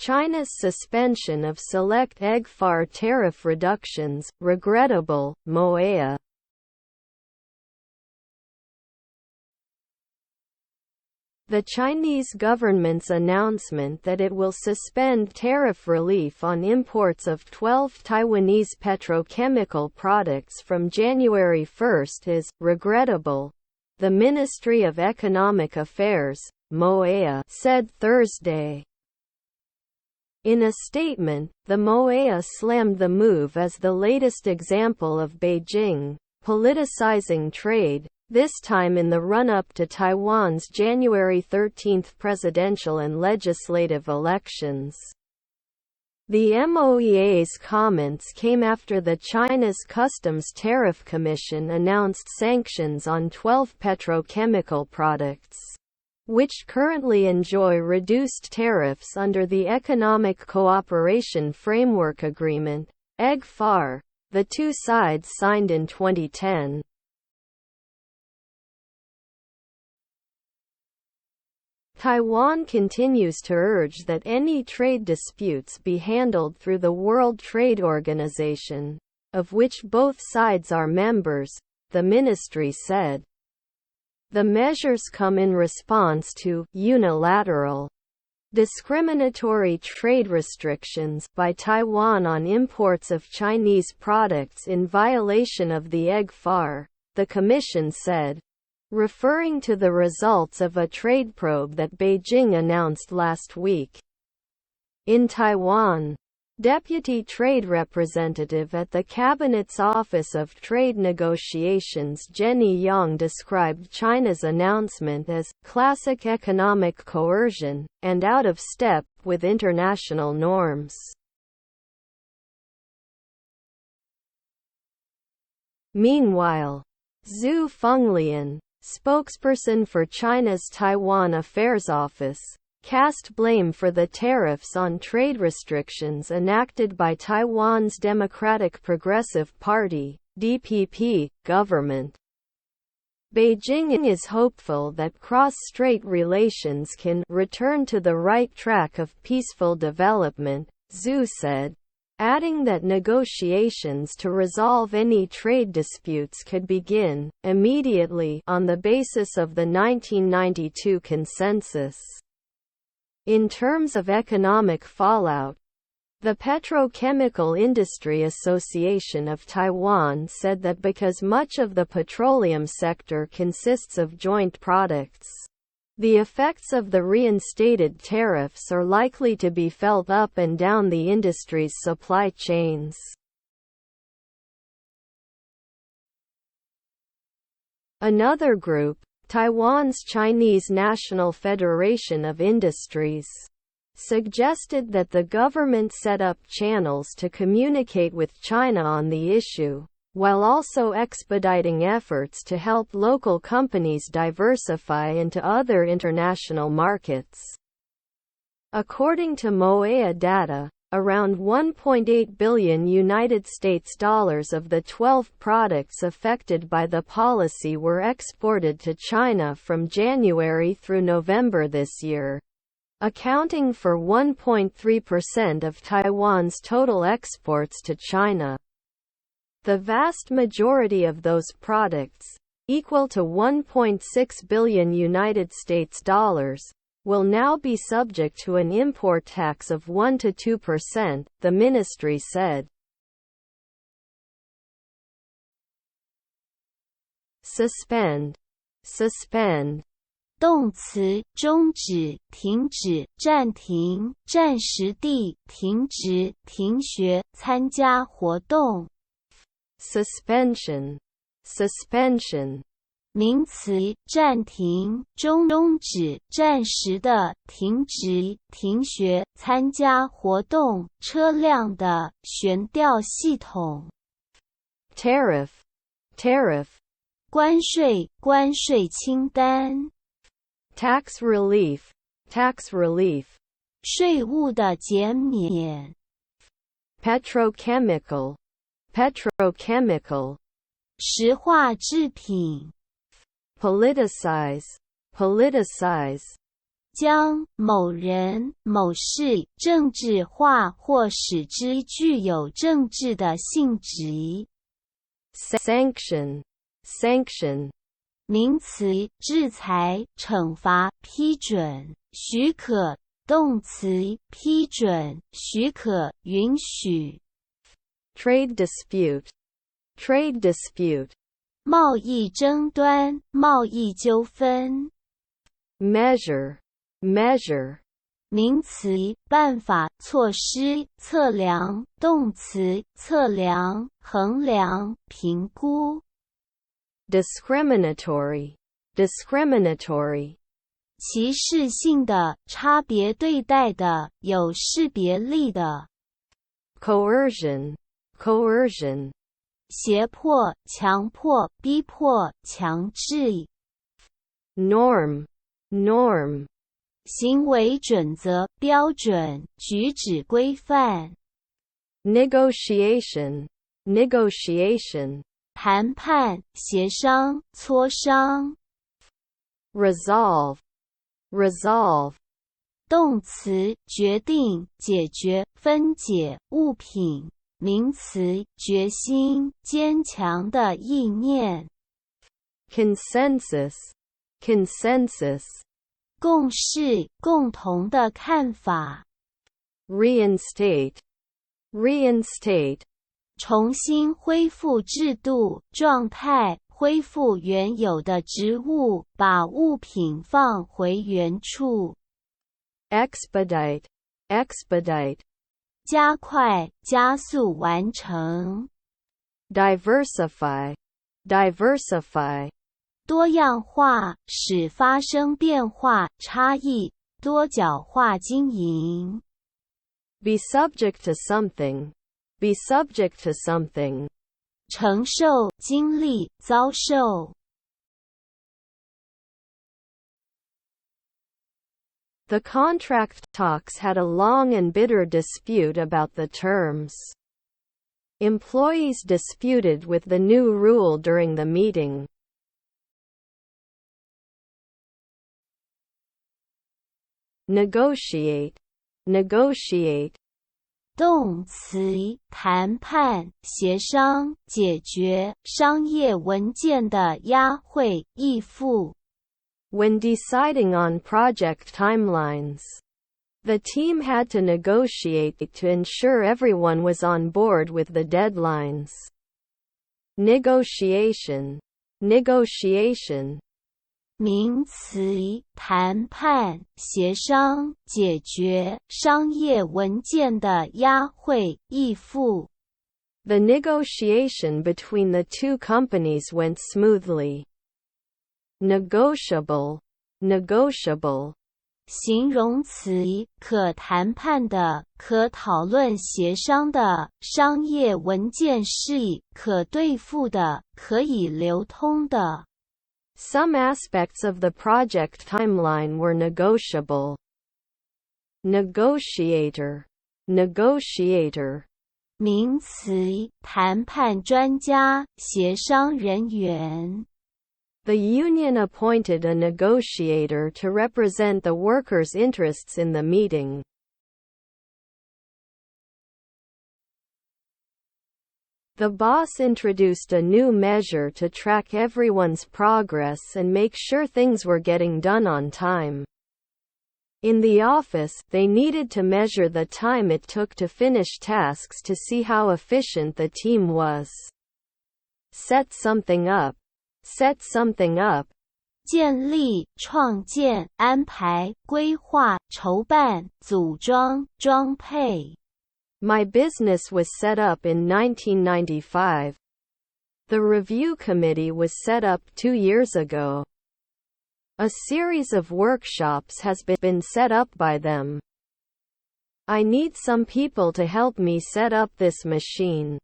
China's suspension of select ECFA tariff reductions, regrettable, MOEA. The Chinese government's announcement that it will suspend tariff relief on imports of 12 Taiwanese petrochemical products from January 1 is regrettable, the Ministry of Economic Affairs, MOEA, said Thursday. In a statement, the MOEA slammed the move as the latest example of Beijing politicizing trade, this time in the run-up to Taiwan's January 13 presidential and legislative elections. The MOEA's comments came after the China's Customs Tariff Commission announced sanctions on 12 petrochemical products, which currently enjoy reduced tariffs under the Economic Cooperation Framework Agreement, ECFA, the two sides signed in 2010. Taiwan continues to urge that any trade disputes be handled through the World Trade Organization, of which both sides are members, the ministry said. The measures come in response to unilateral, discriminatory trade restrictions by Taiwan on imports of Chinese products in violation of the ECFA, the Commission said, referring to the results of a trade probe that Beijing announced last week. In Taiwan, Deputy Trade Representative at the Cabinet's Office of Trade Negotiations Jenny Yang described China's announcement as classic economic coercion and out of step with international norms. Meanwhile, Zhu Fenglian, spokesperson for China's Taiwan Affairs Office, cast blame for the tariffs on trade restrictions enacted by Taiwan's Democratic Progressive Party (DPP) government. Beijing is hopeful that cross-strait relations can return to the right track of peaceful development, Zhu said, adding that negotiations to resolve any trade disputes could begin immediately on the basis of the 1992 consensus. In terms of economic fallout, the Petrochemical Industry Association of Taiwan said that because much of the petroleum sector consists of joint products, the effects of the reinstated tariffs are likely to be felt up and down the industry's supply chains. Another group, Taiwan's Chinese National Federation of Industries, suggested that the government set up channels to communicate with China on the issue, while also expediting efforts to help local companies diversify into other international markets. According to MOEA data, around $1.8 billion of the 12 products affected by the policy were exported to China from January through November this year, accounting for 1.3% of Taiwan's total exports to China. The vast majority of those products, equal to $1.6 billion, will now be subject to an import tax of 1 to 2%, the ministry said. Suspend. Suspend. 动词终止、停止、暂停、暂时地、停止、停学、参加活动。Suspension. Suspension. 名词暂停、终止、暂时的、停止、停学、参加活动、车辆的、悬吊系统。Tariff. Tariff. 关税、关税清单。Tax relief. Tax relief. 税务的减免。Petrochemical. Petrochemical. 石化制品。Politicize. Politicize. 将某人、某事政治化或使之具有政治的性质。sanction, sanction. 名词，制裁、惩罚、批准、许可。动词，批准、许可、允许。trade dispute, trade dispute. 贸易争端、贸易纠纷。measure, measure. 名词，办法、措施、测量。动词，测量、衡量、评估。discriminatory, discriminatory. 歧视性的、差别对待的、有识别力的。coercion, coercion. 胁迫、强迫、逼迫、强制。norm, norm. 行为准则、标准、举止规范。negotiation, negotiation. 谈判、协商、磋商。resolve, resolve. 动词，决定、解决、分解物品。名词，决心、坚强的意念。consensus, consensus. 共识，共同的看法。reinstate, reinstate. 重新恢复制度、状态，恢复原有的职务，把物品放回原处。expedite, expedite. 加快、加速完成。diversify, diversify. 多样化，使发生变化、差异，多角化经营。be subject to something, be subject to something. 承受、经历、遭受。The contract talks had a long and bitter dispute about the terms. Employees disputed with the new rule during the meeting. negotiate, negotiate. 动词，谈判、协商、解决商业文件的押会、议付。When deciding on project timelines, the team had to negotiate to ensure everyone was on board with the deadlines. Negotiation, negotiation. 名词，谈判、协商、解决商业文件的押会、议付。The negotiation between the two companies went smoothly. Negotiable, negotiable. 形容词，可谈判的、可讨论协商的商业文件是可对付的、可以流通的。Some aspects of the project timeline were negotiable. Negotiator, negotiator. 名词，谈判专家、协商人员。The union appointed a negotiator to represent the workers' interests in the meeting. The boss introduced a new measure to track everyone's progress and make sure things were getting done on time. In the office, they needed to measure the time it took to finish tasks to see how efficient the team was. Set something up. Set something up. 建立、创建、安排、规划、筹办、组装、装配。My business was set up in 1995. The review committee was set up 2 years ago. A series of workshops has been set up by them. I need some people to help me set up this machine.